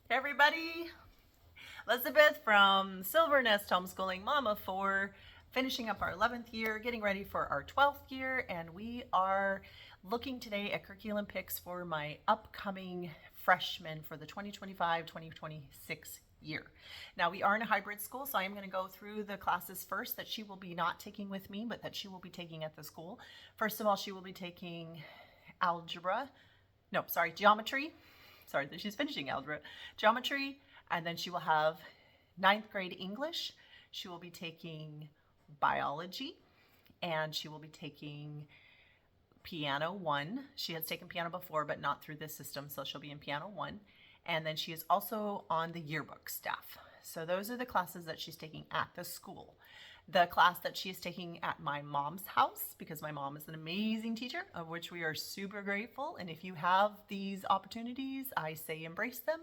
Hey everybody, Elizabeth from Silvernest Homeschooling, mama for finishing up our 11th year, getting ready for our 12th year, and we are looking today at curriculum picks for my upcoming freshmen for the 2025-2026 year. Now we are in a hybrid school, so I am going to go through the classes first that she will be not taking with me, but that she will be taking at the school. First of all, she will be taking geometry. Sorry, she's finishing algebra, geometry, and then she will have ninth grade English. She will be taking biology, and she will be taking piano 1. She has taken piano before, but not through this system, so she'll be in piano 1. And then she is also on the yearbook staff. So those are the classes that she's taking at the school. The class that she is taking at my mom's house, because my mom is an amazing teacher, of which we are super grateful. And if you have these opportunities, I say embrace them.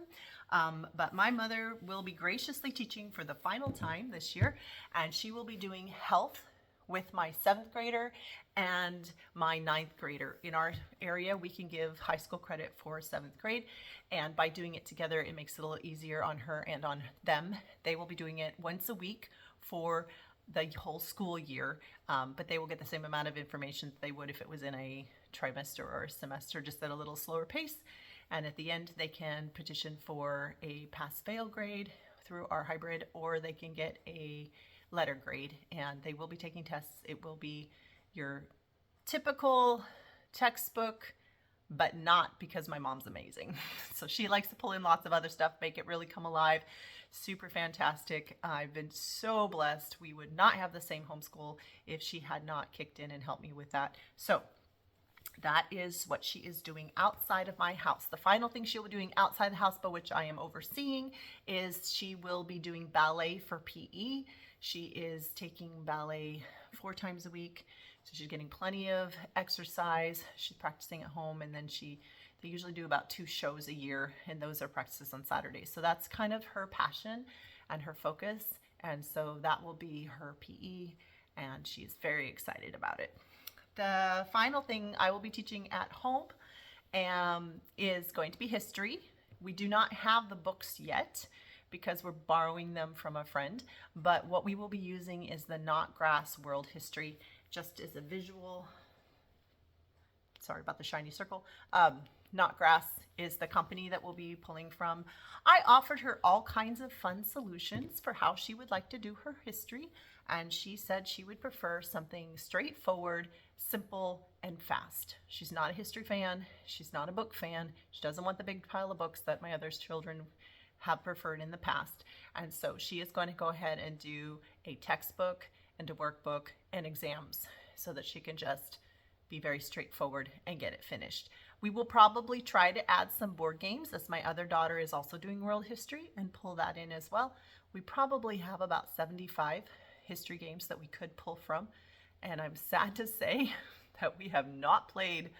But my mother will be graciously teaching for the final time this year, and she will be doing health with my 7th grader and my 9th grader. In our area, we can give high school credit for 7th grade, and by doing it together, it makes it a little easier on her and on them. They will be doing it once a week for the whole school year, but they will get the same amount of information that they would if it was in a trimester or a semester, just at a little slower pace. And at the end, they can petition for a pass-fail grade through our hybrid, or they can get a letter grade, and they will be taking tests. It will be your typical textbook, but not because my mom's amazing. So she likes to pull in lots of other stuff, make it really come alive. Super fantastic. I've been so blessed. We would not have the same homeschool if she had not kicked in and helped me with that. So that is what she is doing outside of my house. The final thing she'll be doing outside the house, but which I am overseeing, is she will be doing ballet for PE. She is taking ballet 4 times a week, so she's getting plenty of exercise. She's practicing at home, and then they usually do about 2 shows a year, and those are practices on Saturdays. So that's kind of her passion and her focus, and so that will be her PE, and she's very excited about it. The final thing I will be teaching at home is going to be history. We do not have the books yet because we're borrowing them from a friend, but what we will be using is the Knotgrass World History, just as a visual. Sorry about the shiny circle. Knotgrass is the company that we'll be pulling from. I offered her all kinds of fun solutions for how she would like to do her history, and she said she would prefer something straightforward, simple, and fast. She's not a history fan. She's not a book fan. She doesn't want the big pile of books that my other children have preferred in the past. And so she is going to go ahead and do a textbook and a workbook and exams so that she can just be very straightforward and get it finished. We will probably try to add some board games, as my other daughter is also doing world history, and pull that in as well. We probably have about 75 history games that we could pull from, and I'm sad to say that we have not played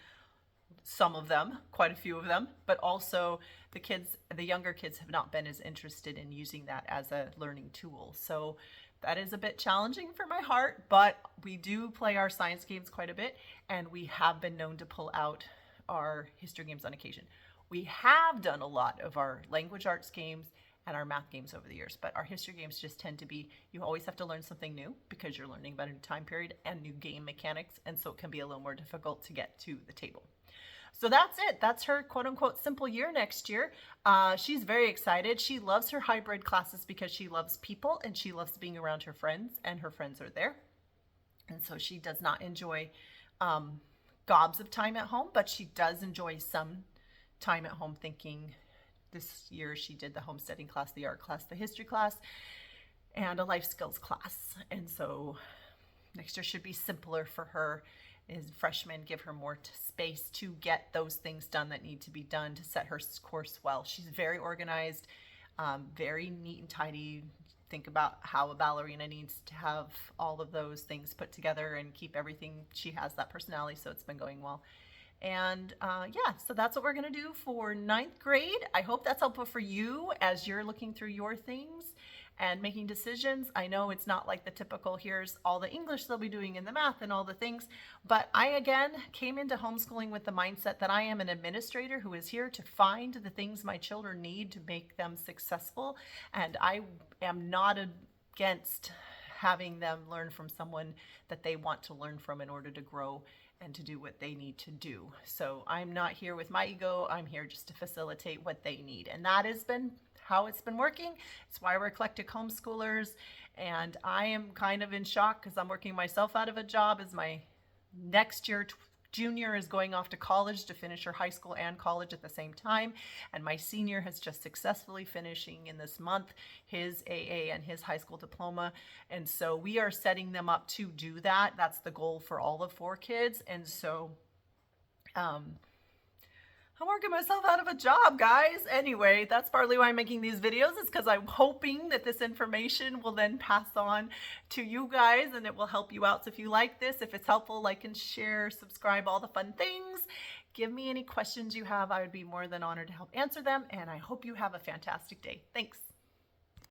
some of them, quite a few of them, but also the younger kids have not been as interested in using that as a learning tool. So that is a bit challenging for my heart, but we do play our science games quite a bit, and we have been known to pull out our history games on occasion. We have done a lot of our language arts games and our math games over the years, but our history games just tend to be, you always have to learn something new because you're learning about a new time period and new game mechanics, and so it can be a little more difficult to get to the table. So that's it. That's her quote unquote simple year next year. She's very excited. She loves her hybrid classes because she loves people and she loves being around her friends, and her friends are there. And so she does not enjoy gobs of time at home, but she does enjoy some time at home thinking. This year she did the homesteading class, the art class, the history class, and a life skills class. And so next year should be simpler for her. As freshmen, give her more space to get those things done that need to be done to set her course well. She's very organized, very neat and tidy. Think about how a ballerina needs to have all of those things put together and keep everything. She has that personality, so it's been going well. And yeah, so that's what we're going to do for 9th grade. I hope that's helpful for you as you're looking through your things. and making decisions. I know it's not like the typical, here's all the English they'll be doing and the math and all the things, but I again came into homeschooling with the mindset that I am an administrator who is here to find the things my children need to make them successful, and I am not against having them learn from someone that they want to learn from in order to grow and to do what they need to do. So I'm not here with my ego. I'm here just to facilitate what they need. And that has been how it's been working. It's why we're eclectic homeschoolers. And I am kind of in shock because I'm working myself out of a job as my next year junior is going off to college to finish her high school and college at the same time. And my senior has just successfully finishing in this month his AA and his high school diploma. And so we are setting them up to do that. That's the goal for all the 4 kids. And so I'm working myself out of a job, guys. Anyway, that's partly why I'm making these videos, is because I'm hoping that this information will then pass on to you guys and it will help you out. So if you like this, if it's helpful, like and share, subscribe, all the fun things. Give me any questions you have. I would be more than honored to help answer them. And I hope you have a fantastic day. Thanks.